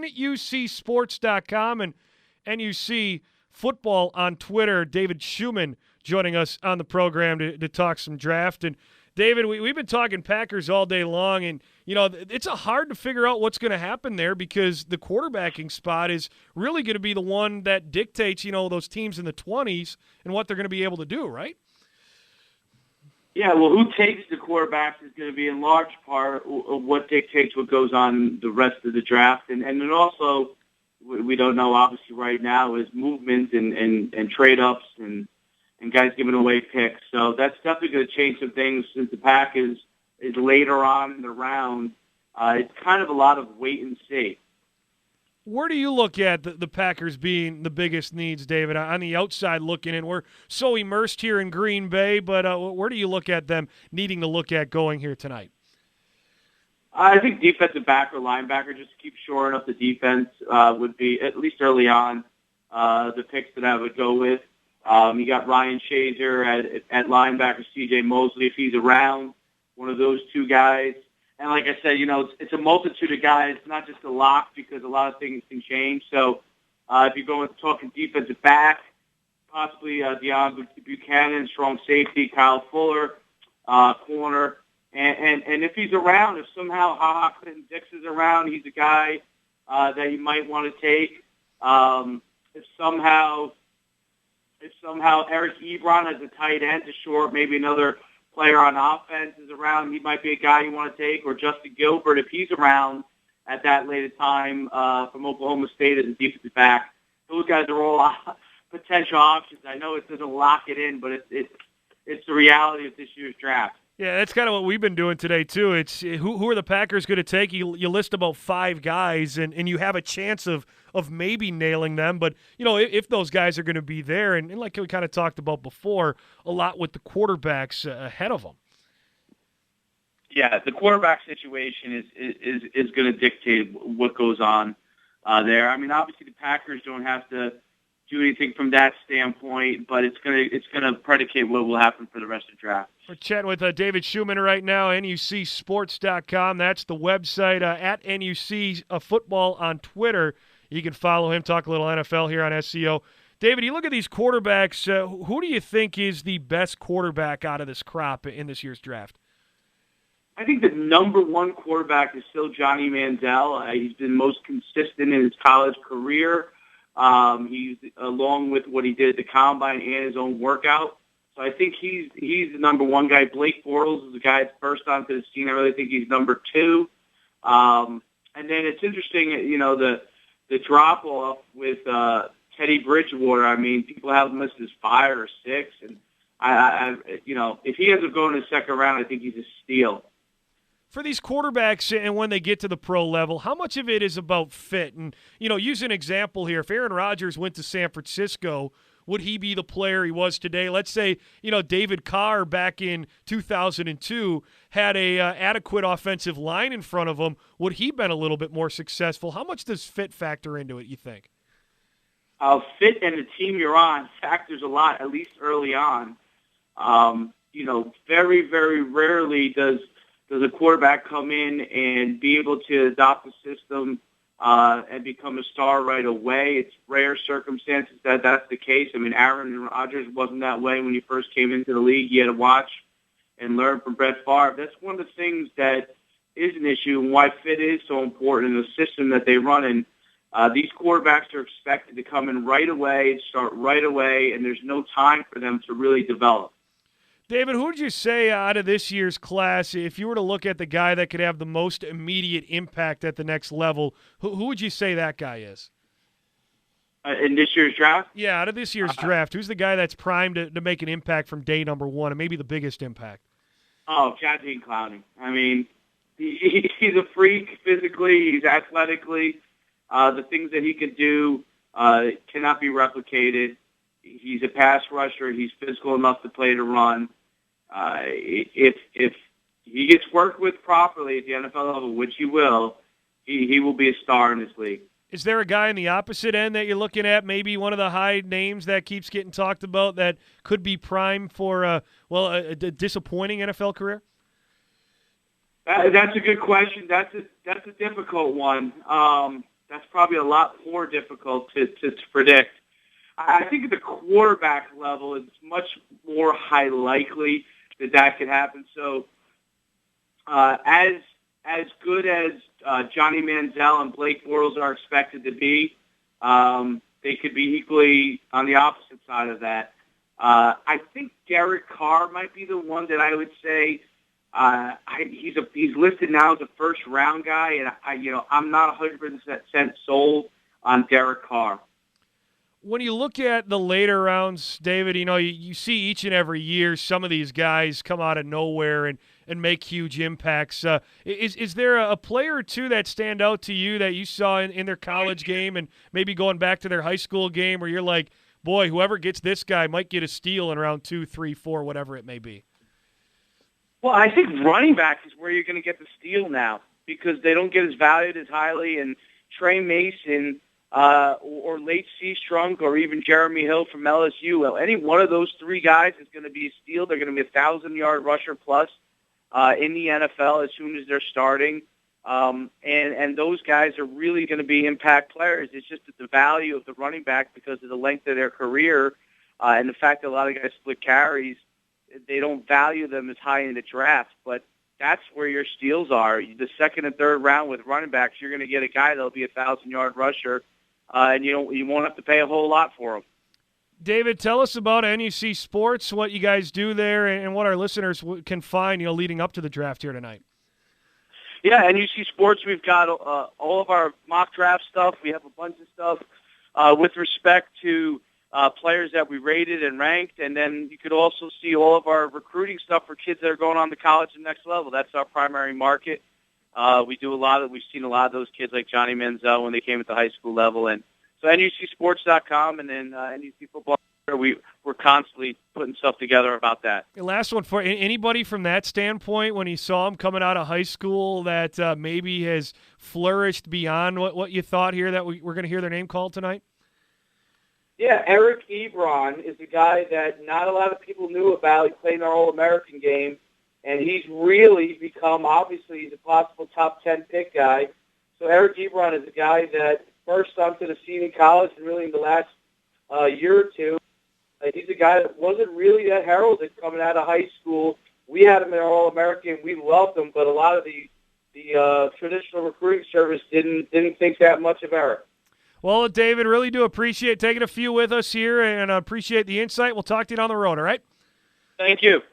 NUCsports.com and NUC Football on Twitter. David Schuman joining us on the program to talk some draft. And David, we've been talking Packers all day long, and it's hard to figure out what's going to happen there because the quarterbacking spot is really going to be the one that dictates, those teams in the 20s and what they're going to be able to do, right? Yeah, well, who takes the quarterbacks is going to be in large part of what dictates what goes on the rest of the draft. And then also, we don't know, obviously, right now is movements and trade-ups and guys giving away picks. So that's definitely going to change some things since the pack is later on in the round. It's kind of a lot of wait and see. Where do you look at the Packers being the biggest needs, David? On the outside looking in, we're so immersed here in Green Bay, but where do you look at them needing to look at going here tonight? I think defensive back or linebacker, just to keep shoring up the defense, would be, at least early on, the picks that I would go with. You got Ryan Shazier at linebacker, C.J. Mosley, if he's around, one of those two guys. And like I said, it's a multitude of guys, not just a lock because a lot of things can change. So if you're going talking defensive back, possibly Deon Buchanan, strong safety, Kyle Fuller, corner. And if he's around, if somehow Ha-Ha Clinton-Dix is around, he's a guy that you might want to take. If somehow Eric Ebron as a tight end to short, maybe another player on offense is around, he might be a guy you want to take, or Justin Gilbert if he's around at that later time from Oklahoma State as a defensive back. Those guys are all potential options. I know it doesn't lock it in, but it's the reality of this year's draft. Yeah, that's kind of what we've been doing today, too. It's who are the Packers going to take? You list about 5 guys, and you have a chance of maybe nailing them. But, if those guys are going to be there, and like we kind of talked about before, a lot with the quarterbacks ahead of them. Yeah, the quarterback situation is going to dictate what goes on there. I mean, obviously the Packers don't have to do anything from that standpoint, but it's gonna predicate what will happen for the rest of the draft. We're chatting with David Schuman right now, NUCsports.com. That's the website. At NUC Football on Twitter. You can follow him, talk a little NFL here on SCO. David, you look at these quarterbacks, who do you think is the best quarterback out of this crop in this year's draft? I think the number one quarterback is still Johnny Manziel. He's been most consistent in his college career. He's along with what he did at the combine and his own workout. So I think he's the number one guy. Blake Bortles is the guy that's first onto the scene. I really think he's number 2. And then it's interesting, the drop off with Teddy Bridgewater. I mean, people have him listed as 5 or 6, and I if he ends up going to the second round, I think he's a steal. For these quarterbacks and when they get to the pro level, how much of it is about fit? And, use an example here. If Aaron Rodgers went to San Francisco, would he be the player he was today? Let's say, David Carr back in 2002 had a adequate offensive line in front of him. Would he been a little bit more successful? How much does fit factor into it, you think? Fit and the team you're on factors a lot, at least early on. Very, very rarely does a quarterback come in and be able to adopt the system and become a star right away? It's rare circumstances that that's the case. I mean, Aaron Rodgers wasn't that way when he first came into the league. You had to watch and learn from Brett Favre. That's one of the things that is an issue and why fit is so important in the system that they run in. These quarterbacks are expected to come in right away, start right away, and there's no time for them to really develop. David, who would you say out of this year's class, if you were to look at the guy that could have the most immediate impact at the next level, who would you say that guy is? In this year's draft? Yeah, out of this year's draft, who's the guy that's primed to make an impact from day number 1 and maybe the biggest impact? Oh, Jadeveon Clowney. I mean, he's a freak physically, he's athletically. The things that he can do cannot be replicated. He's a pass rusher. He's physical enough to play the run. If he gets worked with properly at the NFL level, which he will, he will be a star in this league. Is there a guy on the opposite end that you're looking at, maybe one of the high names that keeps getting talked about that could be prime for a disappointing NFL career? That's a good question. That's a difficult one. That's probably a lot more difficult to predict. I think at the quarterback level, it's much more high likely that could happen. So as good as Johnny Manziel and Blake Bortles are expected to be, they could be equally on the opposite side of that. I think Derek Carr might be the one that I would say he's listed now as a first-round guy, and I'm not 100% sold on Derek Carr. When you look at the later rounds, David, you see each and every year some of these guys come out of nowhere and make huge impacts. Is there a player or two that stand out to you that you saw in their college game and maybe going back to their high school game where you're like, boy, whoever gets this guy might get a steal in round 2, 3, 4, whatever it may be? Well, I think running back is where you're going to get the steal now because they don't get as valued as highly. And Trey Mason or Late C. Strunk or even Jeremy Hill from LSU, well, any one of those three guys is going to be a steal. They're going to be a 1,000-yard rusher plus in the NFL as soon as they're starting. And those guys are really going to be impact players. It's just that the value of the running back because of the length of their career and the fact that a lot of guys split carries, they don't value them as high in the draft. But that's where your steals are. The second and third round with running backs, you're going to get a guy that'll be a 1,000-yard rusher, and you won't have to pay a whole lot for him. David, tell us about NUC Sports, what you guys do there, and what our listeners can find, leading up to the draft here tonight. Yeah, NUC Sports, we've got all of our mock draft stuff. We have a bunch of stuff with respect to players that we rated and ranked, and then you could also see all of our recruiting stuff for kids that are going on to college and next level. That's our primary market. We've seen a lot of those kids like Johnny Manziel when they came at the high school level, and so NUCSports.com and then NUC Football. We're constantly putting stuff together about that. Last one for anybody from that standpoint, when you saw him coming out of high school that maybe has flourished beyond what you thought here that we're going to hear their name called tonight? Yeah, Eric Ebron is a guy that not a lot of people knew about. He played in our All-American game, and he's really become, obviously, he's a possible top 10 pick guy. So Eric Ebron is a guy that first onto the scene in college and really in the last year or two. He's a guy that wasn't really that heralded coming out of high school. We had him in our All-American. We loved him, but a lot of the traditional recruiting service didn't think that much of Eric. Well, David, really do appreciate taking a few with us here and appreciate the insight. We'll talk to you down the road, all right? Thank you.